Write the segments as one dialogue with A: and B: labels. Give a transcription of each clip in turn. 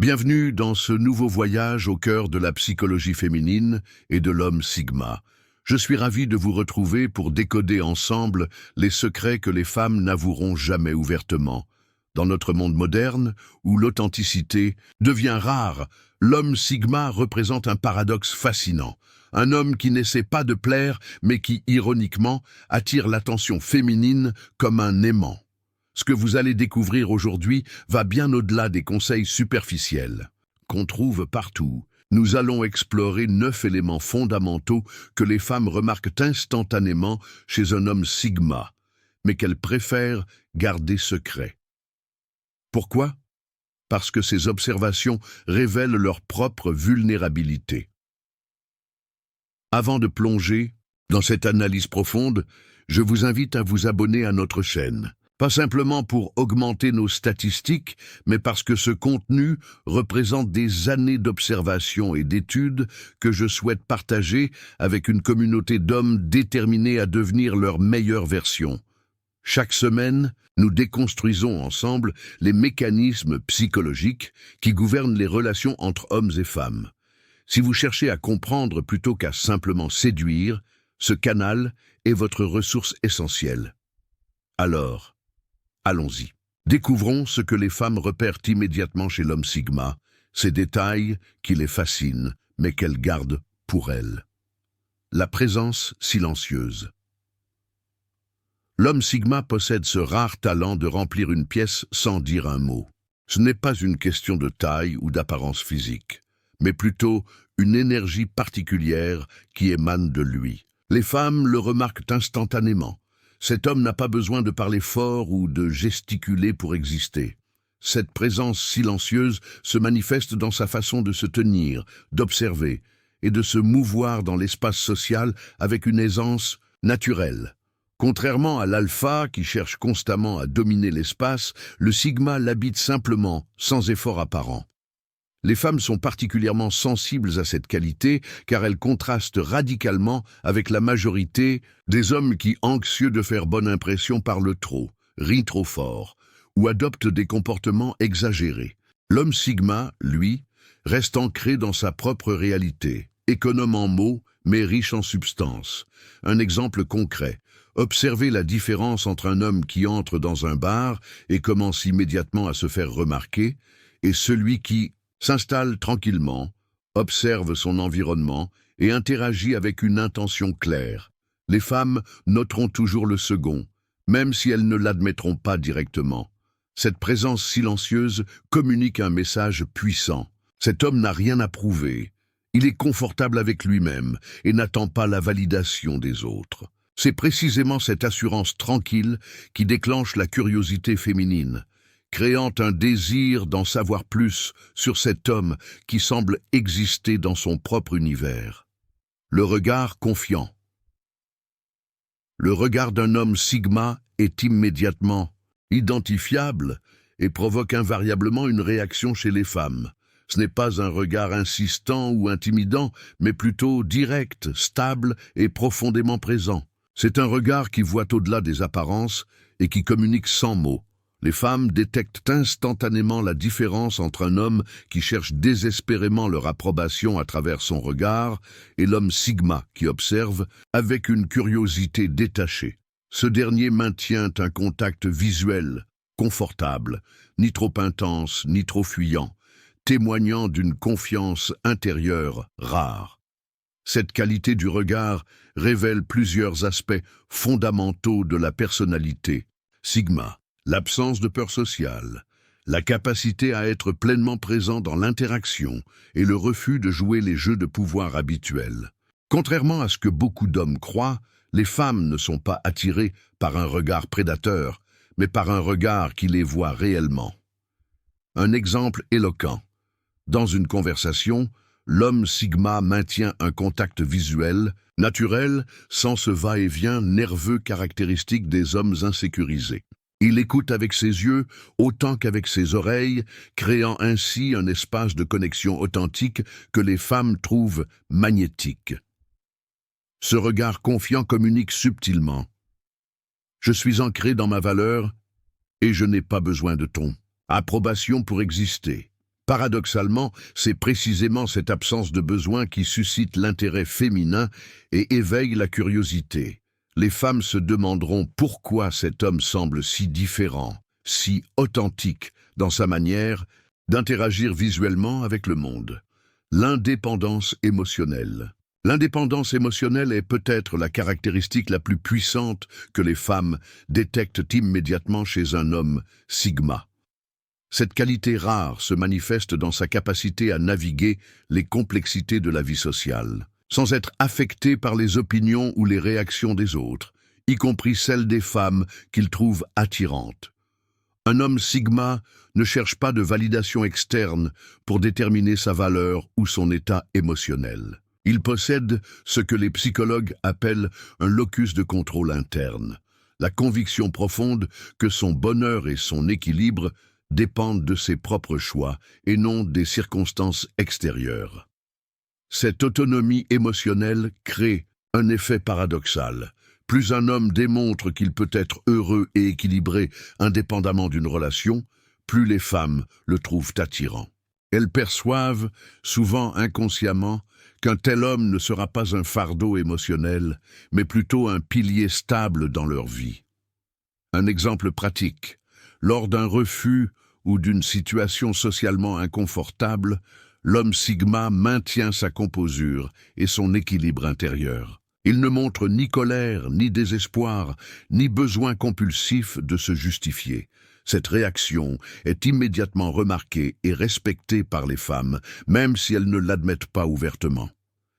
A: Bienvenue dans ce nouveau voyage au cœur de la psychologie féminine et de l'homme Sigma. Je suis ravi de vous retrouver pour décoder ensemble les secrets que les femmes n'avoueront jamais ouvertement. Dans notre monde moderne, où l'authenticité devient rare, l'homme Sigma représente un paradoxe fascinant. Un homme qui n'essaie pas de plaire, mais qui, ironiquement, attire l'attention féminine comme un aimant. Ce que vous allez découvrir aujourd'hui va bien au-delà des conseils superficiels qu'on trouve partout. Nous allons explorer 9 éléments fondamentaux que les femmes remarquent instantanément chez un homme Sigma, mais qu'elles préfèrent garder secret. Pourquoi? Parce que ces observations révèlent leur propre vulnérabilité. Avant de plonger dans cette analyse profonde, je vous invite à vous abonner à notre chaîne. Pas simplement pour augmenter nos statistiques, mais parce que ce contenu représente des années d'observation et d'études que je souhaite partager avec une communauté d'hommes déterminés à devenir leur meilleure version. Chaque semaine, nous déconstruisons ensemble les mécanismes psychologiques qui gouvernent les relations entre hommes et femmes. Si vous cherchez à comprendre plutôt qu'à simplement séduire, ce canal est votre ressource essentielle. Alors, allons-y. Découvrons ce que les femmes repèrent immédiatement chez l'homme Sigma, ces détails qui les fascinent, mais qu'elles gardent pour elles. La présence silencieuse. L'homme Sigma possède ce rare talent de remplir une pièce sans dire un mot. Ce n'est pas une question de taille ou d'apparence physique, mais plutôt une énergie particulière qui émane de lui. Les femmes le remarquent instantanément. Cet homme n'a pas besoin de parler fort ou de gesticuler pour exister. Cette présence silencieuse se manifeste dans sa façon de se tenir, d'observer et de se mouvoir dans l'espace social avec une aisance naturelle. Contrairement à l'alpha qui cherche constamment à dominer l'espace, le sigma l'habite simplement, sans effort apparent. Les femmes sont particulièrement sensibles à cette qualité car elles contrastent radicalement avec la majorité des hommes qui, anxieux de faire bonne impression, parlent trop, rient trop fort ou adoptent des comportements exagérés. L'homme Sigma, lui, reste ancré dans sa propre réalité, économe en mots mais riche en substance. Un exemple concret. Observez la différence entre un homme qui entre dans un bar et commence immédiatement à se faire remarquer et celui qui s'installe tranquillement, observe son environnement et interagit avec une intention claire. Les femmes noteront toujours le second, même si elles ne l'admettront pas directement. Cette présence silencieuse communique un message puissant. Cet homme n'a rien à prouver. Il est confortable avec lui-même et n'attend pas la validation des autres. C'est précisément cette assurance tranquille qui déclenche la curiosité féminine, créant un désir d'en savoir plus sur cet homme qui semble exister dans son propre univers. Le regard confiant. Le regard d'un homme Sigma est immédiatement identifiable et provoque invariablement une réaction chez les femmes. Ce n'est pas un regard insistant ou intimidant, mais plutôt direct, stable et profondément présent. C'est un regard qui voit au-delà des apparences et qui communique sans mots. Les femmes détectent instantanément la différence entre un homme qui cherche désespérément leur approbation à travers son regard et l'homme Sigma qui observe avec une curiosité détachée. Ce dernier maintient un contact visuel, confortable, ni trop intense, ni trop fuyant, témoignant d'une confiance intérieure rare. Cette qualité du regard révèle plusieurs aspects fondamentaux de la personnalité Sigma. L'absence de peur sociale, la capacité à être pleinement présent dans l'interaction et le refus de jouer les jeux de pouvoir habituels. Contrairement à ce que beaucoup d'hommes croient, les femmes ne sont pas attirées par un regard prédateur, mais par un regard qui les voit réellement. Un exemple éloquent. Dans une conversation, l'homme Sigma maintient un contact visuel, naturel, sans ce va-et-vient nerveux caractéristique des hommes insécurisés. Il écoute avec ses yeux autant qu'avec ses oreilles, créant ainsi un espace de connexion authentique que les femmes trouvent magnétique. Ce regard confiant communique subtilement. Je suis ancré dans ma valeur et je n'ai pas besoin de ton approbation pour exister. Paradoxalement, c'est précisément cette absence de besoin qui suscite l'intérêt féminin et éveille la curiosité. Les femmes se demanderont pourquoi cet homme semble si différent, si authentique dans sa manière d'interagir visuellement avec le monde. L'indépendance émotionnelle. L'indépendance émotionnelle est peut-être la caractéristique la plus puissante que les femmes détectent immédiatement chez un homme sigma. Cette qualité rare se manifeste dans sa capacité à naviguer les complexités de la vie sociale, sans être affecté par les opinions ou les réactions des autres, y compris celles des femmes qu'il trouve attirantes. Un homme sigma ne cherche pas de validation externe pour déterminer sa valeur ou son état émotionnel. Il possède ce que les psychologues appellent un locus de contrôle interne, la conviction profonde que son bonheur et son équilibre dépendent de ses propres choix et non des circonstances extérieures. Cette autonomie émotionnelle crée un effet paradoxal. Plus un homme démontre qu'il peut être heureux et équilibré indépendamment d'une relation, plus les femmes le trouvent attirant. Elles perçoivent, souvent inconsciemment, qu'un tel homme ne sera pas un fardeau émotionnel, mais plutôt un pilier stable dans leur vie. Un exemple pratique. Lors d'un refus ou d'une situation socialement inconfortable, l'homme sigma maintient sa composure et son équilibre intérieur. Il ne montre ni colère, ni désespoir, ni besoin compulsif de se justifier. Cette réaction est immédiatement remarquée et respectée par les femmes, même si elles ne l'admettent pas ouvertement.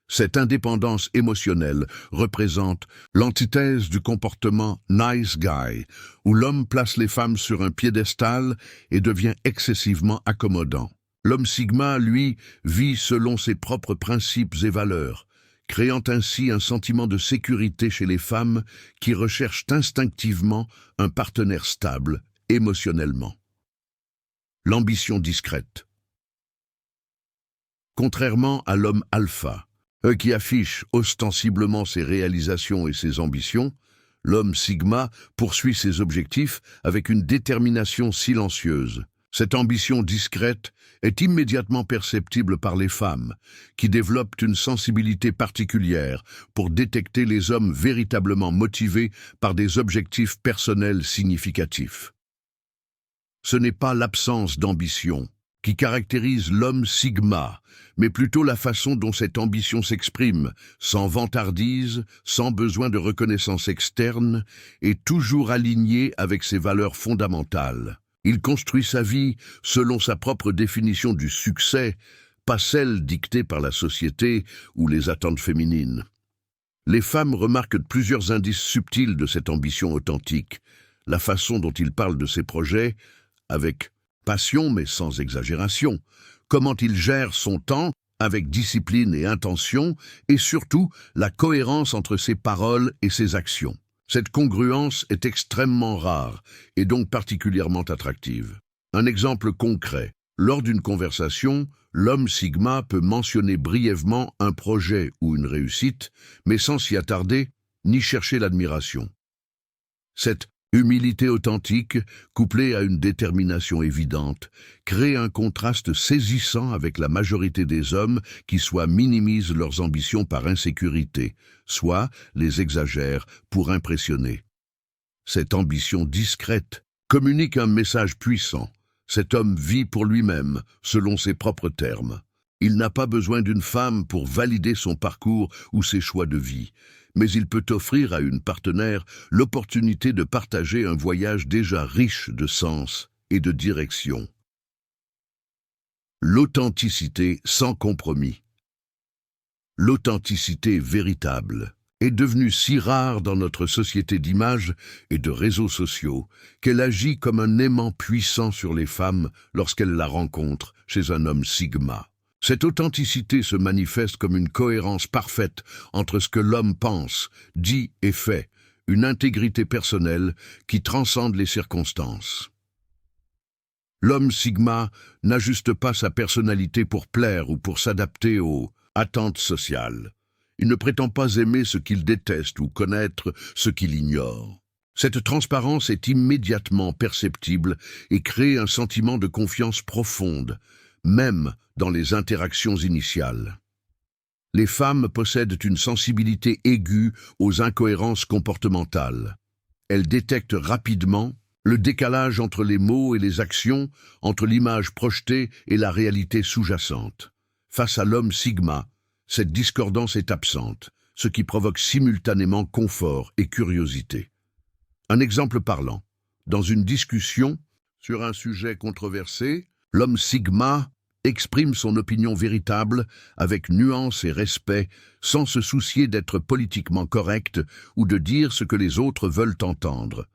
A: Cette indépendance émotionnelle représente l'antithèse du comportement nice guy, où l'homme place les femmes sur un piédestal et devient excessivement accommodant. L'homme sigma, lui, vit selon ses propres principes et valeurs, créant ainsi un sentiment de sécurité chez les femmes qui recherchent instinctivement un partenaire stable émotionnellement. L'ambition discrète. Contrairement à l'homme alpha, qui affiche ostensiblement ses réalisations et ses ambitions, l'homme sigma poursuit ses objectifs avec une détermination silencieuse. Cette ambition discrète est immédiatement perceptible par les femmes, qui développent une sensibilité particulière pour détecter les hommes véritablement motivés par des objectifs personnels significatifs. Ce n'est pas l'absence d'ambition qui caractérise l'homme sigma, mais plutôt la façon dont cette ambition s'exprime, sans vantardise, sans besoin de reconnaissance externe, et toujours alignée avec ses valeurs fondamentales. Il construit sa vie selon sa propre définition du succès, pas celle dictée par la société ou les attentes féminines. Les femmes remarquent plusieurs indices subtils de cette ambition authentique, la façon dont il parle de ses projets, avec passion mais sans exagération, comment il gère son temps avec discipline et intention, et surtout la cohérence entre ses paroles et ses actions. Cette congruence est extrêmement rare et donc particulièrement attractive. Un exemple concret. Lors d'une conversation, l'homme sigma peut mentionner brièvement un projet ou une réussite, mais sans s'y attarder ni chercher l'admiration. Cette humilité authentique, couplée à une détermination évidente, crée un contraste saisissant avec la majorité des hommes qui soit minimisent leurs ambitions par insécurité, soit les exagèrent pour impressionner. Cette ambition discrète communique un message puissant. Cet homme vit pour lui-même, selon ses propres termes. Il n'a pas besoin d'une femme pour valider son parcours ou ses choix de vie, mais il peut offrir à une partenaire l'opportunité de partager un voyage déjà riche de sens et de direction. L'authenticité sans compromis. L'authenticité véritable est devenue si rare dans notre société d'images et de réseaux sociaux qu'elle agit comme un aimant puissant sur les femmes lorsqu'elles la rencontrent chez un homme sigma. Cette authenticité se manifeste comme une cohérence parfaite entre ce que l'homme pense, dit et fait, une intégrité personnelle qui transcende les circonstances. L'homme sigma n'ajuste pas sa personnalité pour plaire ou pour s'adapter aux attentes sociales. Il ne prétend pas aimer ce qu'il déteste ou connaître ce qu'il ignore. Cette transparence est immédiatement perceptible et crée un sentiment de confiance profonde, même dans les interactions initiales. Les femmes possèdent une sensibilité aiguë aux incohérences comportementales. Elles détectent rapidement le décalage entre les mots et les actions, entre l'image projetée et la réalité sous-jacente. Face à l'homme sigma, cette discordance est absente, ce qui provoque simultanément confort et curiosité. Un exemple parlant. Dans une discussion sur un sujet controversé, l'homme sigma exprime son opinion véritable avec nuance et respect, sans se soucier d'être politiquement correct ou de dire ce que les autres veulent entendre.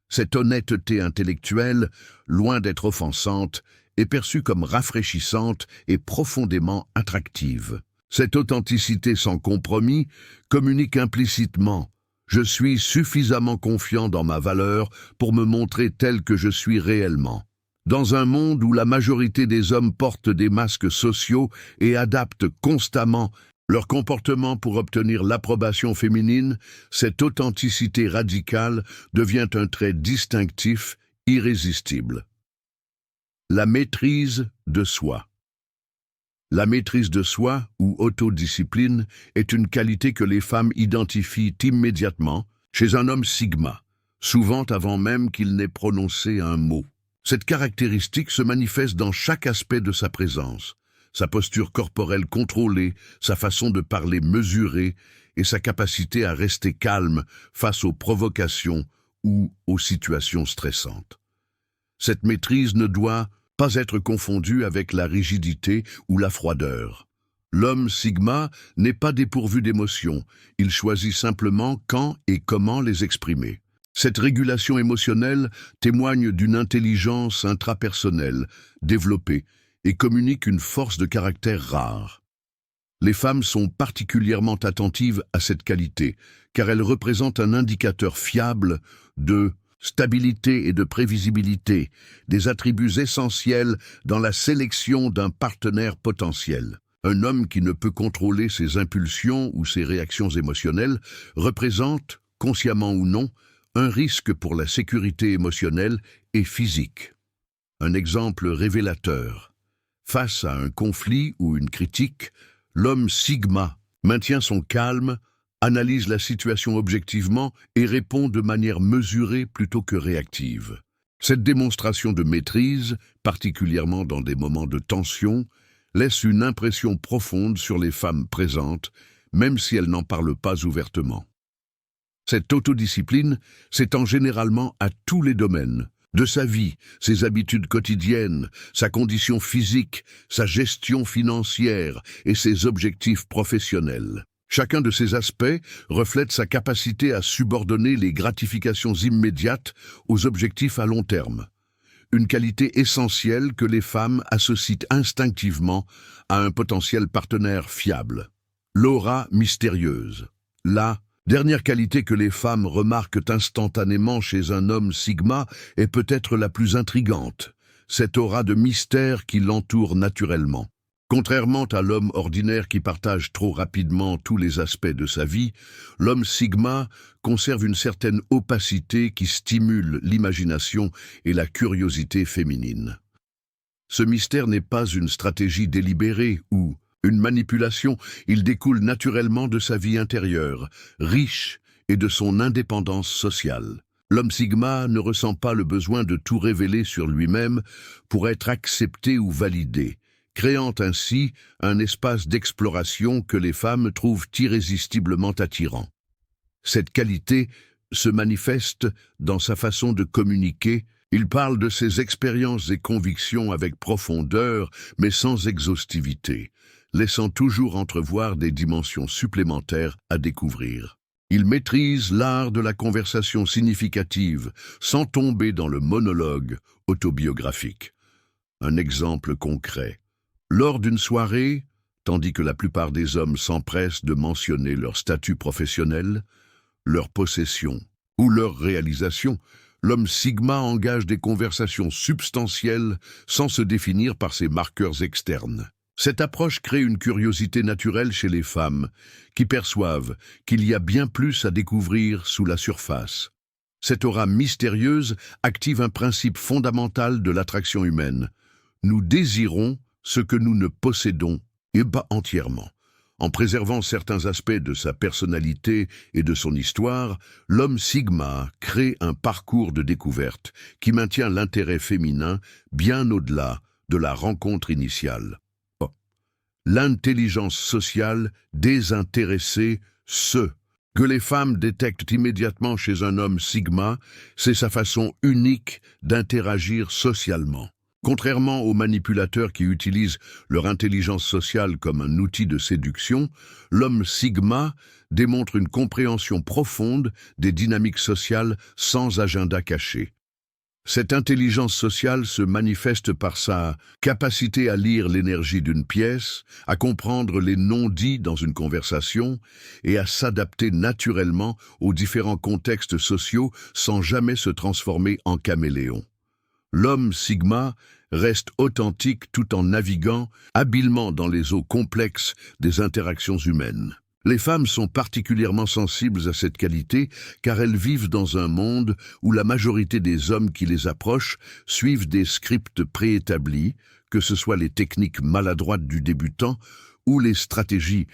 A: Cette honnêteté intellectuelle, loin d'être offensante, est perçue comme rafraîchissante et profondément attractive. Cette authenticité sans compromis communique implicitement « Je suis suffisamment confiant dans ma valeur pour me montrer tel que je suis réellement ». Dans un monde où la majorité des hommes portent des masques sociaux et adaptent constamment leur comportement pour obtenir l'approbation féminine, cette authenticité radicale devient un trait distinctif, irrésistible. La maîtrise de soi. La maîtrise de soi, ou autodiscipline, est une qualité que les femmes identifient immédiatement chez un homme sigma, souvent avant même qu'il n'ait prononcé un mot. Cette caractéristique se manifeste dans chaque aspect de sa présence, sa posture corporelle contrôlée, sa façon de parler mesurée et sa capacité à rester calme face aux provocations ou aux situations stressantes. Cette maîtrise ne doit pas être confondue avec la rigidité ou la froideur. L'homme sigma n'est pas dépourvu d'émotions, il choisit simplement quand et comment les exprimer. Cette régulation émotionnelle témoigne d'une intelligence intrapersonnelle développée et communique une force de caractère rare. Les femmes sont particulièrement attentives à cette qualité, car elle représente un indicateur fiable de stabilité et de prévisibilité, des attributs essentiels dans la sélection d'un partenaire potentiel. Un homme qui ne peut contrôler ses impulsions ou ses réactions émotionnelles représente, consciemment ou non, un risque pour la sécurité émotionnelle et physique. Un exemple révélateur. Face à un conflit ou une critique, l'homme sigma maintient son calme, analyse la situation objectivement et répond de manière mesurée plutôt que réactive. Cette démonstration de maîtrise, particulièrement dans des moments de tension, laisse une impression profonde sur les femmes présentes, même si elles n'en parlent pas ouvertement. Cette autodiscipline s'étend généralement à tous les domaines, de sa vie, ses habitudes quotidiennes, sa condition physique, sa gestion financière et ses objectifs professionnels. Chacun de ces aspects reflète sa capacité à subordonner les gratifications immédiates aux objectifs à long terme. Une qualité essentielle que les femmes associent instinctivement à un potentiel partenaire fiable. L'aura mystérieuse. La dernière qualité que les femmes remarquent instantanément chez un homme sigma est peut-être la plus intrigante, cette aura de mystère qui l'entoure naturellement. Contrairement à l'homme ordinaire qui partage trop rapidement tous les aspects de sa vie, l'homme sigma conserve une certaine opacité qui stimule l'imagination et la curiosité féminine. Ce mystère n'est pas une stratégie délibérée ou une manipulation, il découle naturellement de sa vie intérieure, riche et de son indépendance sociale. L'homme sigma ne ressent pas le besoin de tout révéler sur lui-même pour être accepté ou validé, créant ainsi un espace d'exploration que les femmes trouvent irrésistiblement attirant. Cette qualité se manifeste dans sa façon de communiquer. Il parle de ses expériences et convictions avec profondeur, mais sans exhaustivité, laissant toujours entrevoir des dimensions supplémentaires à découvrir. Il maîtrise l'art de la conversation significative, sans tomber dans le monologue autobiographique. Un exemple concret. Lors d'une soirée, tandis que la plupart des hommes s'empressent de mentionner leur statut professionnel, leur possession ou leur réalisation, l'homme sigma engage des conversations substantielles sans se définir par ses marqueurs externes. Cette approche crée une curiosité naturelle chez les femmes, qui perçoivent qu'il y a bien plus à découvrir sous la surface. Cette aura mystérieuse active un principe fondamental de l'attraction humaine. Nous désirons ce que nous ne possédons, et pas entièrement. En préservant certains aspects de sa personnalité et de son histoire, l'homme Sigma crée un parcours de découverte qui maintient l'intérêt féminin bien au-delà de la rencontre initiale. Oh. L'intelligence sociale désintéressée, ce que les femmes détectent immédiatement chez un homme Sigma, c'est sa façon unique d'interagir socialement. Contrairement aux manipulateurs qui utilisent leur intelligence sociale comme un outil de séduction, l'homme Sigma démontre une compréhension profonde des dynamiques sociales sans agenda caché. Cette intelligence sociale se manifeste par sa capacité à lire l'énergie d'une pièce, à comprendre les non-dits dans une conversation et à s'adapter naturellement aux différents contextes sociaux sans jamais se transformer en caméléon. L'homme Sigma reste authentique tout en naviguant habilement dans les eaux complexes des interactions humaines. Les femmes sont particulièrement sensibles à cette qualité car elles vivent dans un monde où la majorité des hommes qui les approchent suivent des scripts préétablis, que ce soit les techniques maladroites du débutant ou les stratégies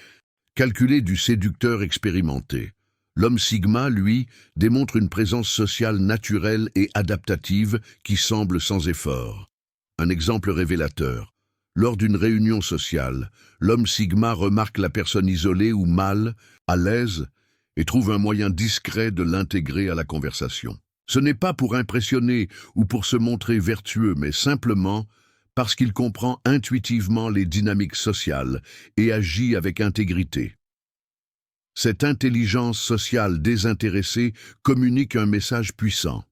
A: calculées du séducteur expérimenté. L'homme Sigma, lui, démontre une présence sociale naturelle et adaptative qui semble sans effort. Un exemple révélateur. Lors d'une réunion sociale, l'homme Sigma remarque la personne isolée ou mal, à l'aise, et trouve un moyen discret de l'intégrer à la conversation. Ce n'est pas pour impressionner ou pour se montrer vertueux, mais simplement parce qu'il comprend intuitivement les dynamiques sociales et agit avec intégrité. Cette intelligence sociale désintéressée communique un message puissant.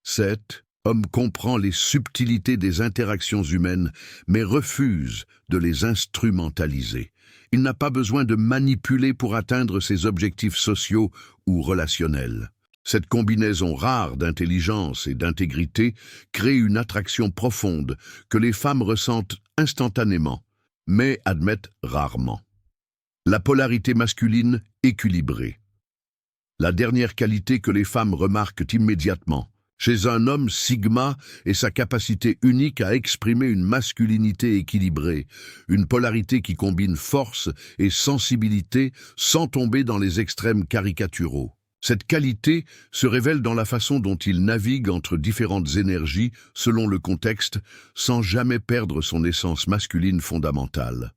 A: Cet homme comprend les subtilités des interactions humaines, mais refuse de les instrumentaliser. Il n'a pas besoin de manipuler pour atteindre ses objectifs sociaux ou relationnels. Cette combinaison rare d'intelligence et d'intégrité crée une attraction profonde que les femmes ressentent instantanément, mais admettent rarement. La polarité masculine équilibrée. La dernière qualité que les femmes remarquent immédiatement chez un homme Sigma est sa capacité unique à exprimer une masculinité équilibrée, une polarité qui combine force et sensibilité sans tomber dans les extrêmes caricaturaux. Cette qualité se révèle dans la façon dont il navigue entre différentes énergies selon le contexte, sans jamais perdre son essence masculine fondamentale.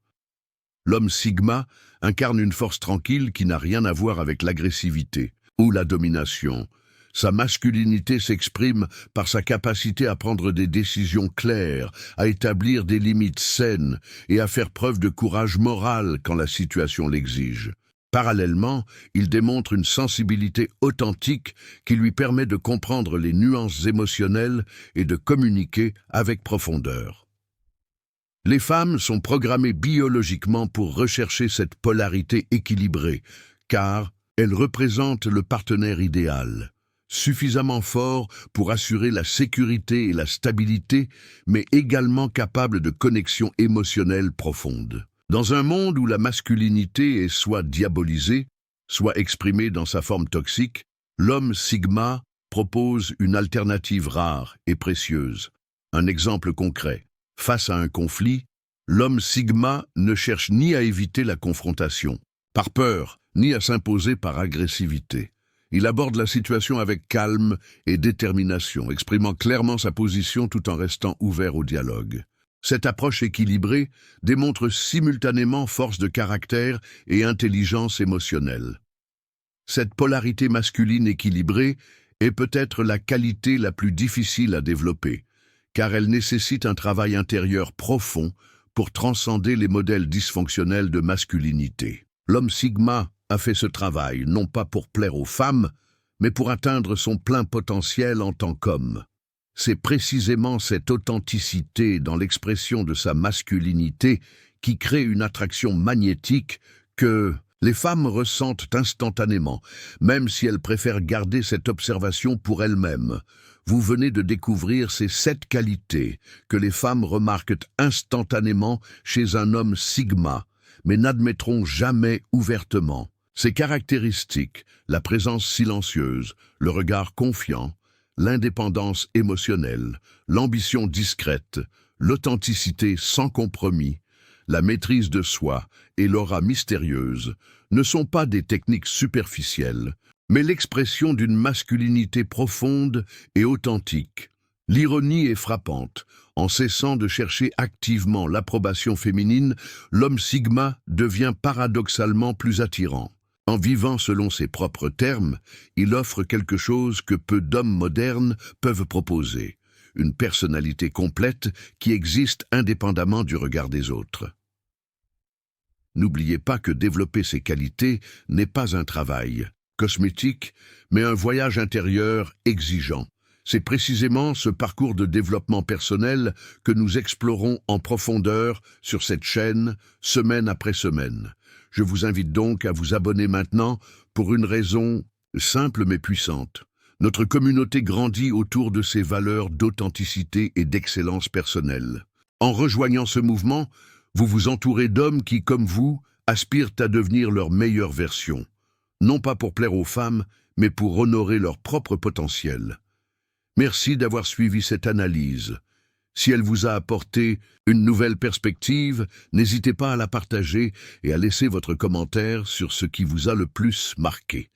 A: L'homme Sigma incarne une force tranquille qui n'a rien à voir avec l'agressivité ou la domination. Sa masculinité s'exprime par sa capacité à prendre des décisions claires, à établir des limites saines et à faire preuve de courage moral quand la situation l'exige. Parallèlement, il démontre une sensibilité authentique qui lui permet de comprendre les nuances émotionnelles et de communiquer avec profondeur. Les femmes sont programmées biologiquement pour rechercher cette polarité équilibrée, car elles représentent le partenaire idéal. Suffisamment fort pour assurer la sécurité et la stabilité, mais également capable de connexion émotionnelle profonde. Dans un monde où la masculinité est soit diabolisée, soit exprimée dans sa forme toxique, l'homme Sigma propose une alternative rare et précieuse. Un exemple concret. Face à un conflit, l'homme Sigma ne cherche ni à éviter la confrontation, par peur, ni à s'imposer par agressivité. Il aborde la situation avec calme et détermination, exprimant clairement sa position tout en restant ouvert au dialogue. Cette approche équilibrée démontre simultanément force de caractère et intelligence émotionnelle. Cette polarité masculine équilibrée est peut-être la qualité la plus difficile à développer, car elle nécessite un travail intérieur profond pour transcender les modèles dysfonctionnels de masculinité. L'homme Sigma a fait ce travail, non pas pour plaire aux femmes, mais pour atteindre son plein potentiel en tant qu'homme. C'est précisément cette authenticité dans l'expression de sa masculinité qui crée une attraction magnétique que les femmes ressentent instantanément, même si elles préfèrent garder cette observation pour elles-mêmes. Vous venez de découvrir ces 7 qualités que les femmes remarquent instantanément chez un homme Sigma, mais n'admettront jamais ouvertement. Ces caractéristiques, la présence silencieuse, le regard confiant, l'indépendance émotionnelle, l'ambition discrète, L'authenticité sans compromis, la maîtrise de soi et l'aura mystérieuse ne sont pas des techniques superficielles, mais l'expression d'une masculinité profonde et authentique. L'ironie est frappante. En cessant de chercher activement l'approbation féminine, l'homme Sigma devient paradoxalement plus attirant. En vivant selon ses propres termes, il offre quelque chose que peu d'hommes modernes peuvent proposer, une personnalité complète qui existe indépendamment du regard des autres. N'oubliez pas que développer ces qualités n'est pas un travail cosmétique, mais un voyage intérieur exigeant. C'est précisément ce parcours de développement personnel que nous explorons en profondeur sur cette chaîne, semaine après semaine. Je vous invite donc à vous abonner maintenant pour une raison simple mais puissante. Notre communauté grandit autour de ces valeurs d'authenticité et d'excellence personnelle. En rejoignant ce mouvement, vous vous entourez d'hommes qui, comme vous, aspirent à devenir leur meilleure version. Non pas pour plaire aux femmes, mais pour honorer leur propre potentiel. Merci d'avoir suivi cette analyse. Si elle vous a apporté une nouvelle perspective, n'hésitez pas à la partager et à laisser votre commentaire sur ce qui vous a le plus marqué.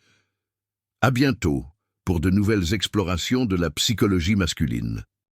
A: À bientôt pour de nouvelles explorations de la psychologie masculine.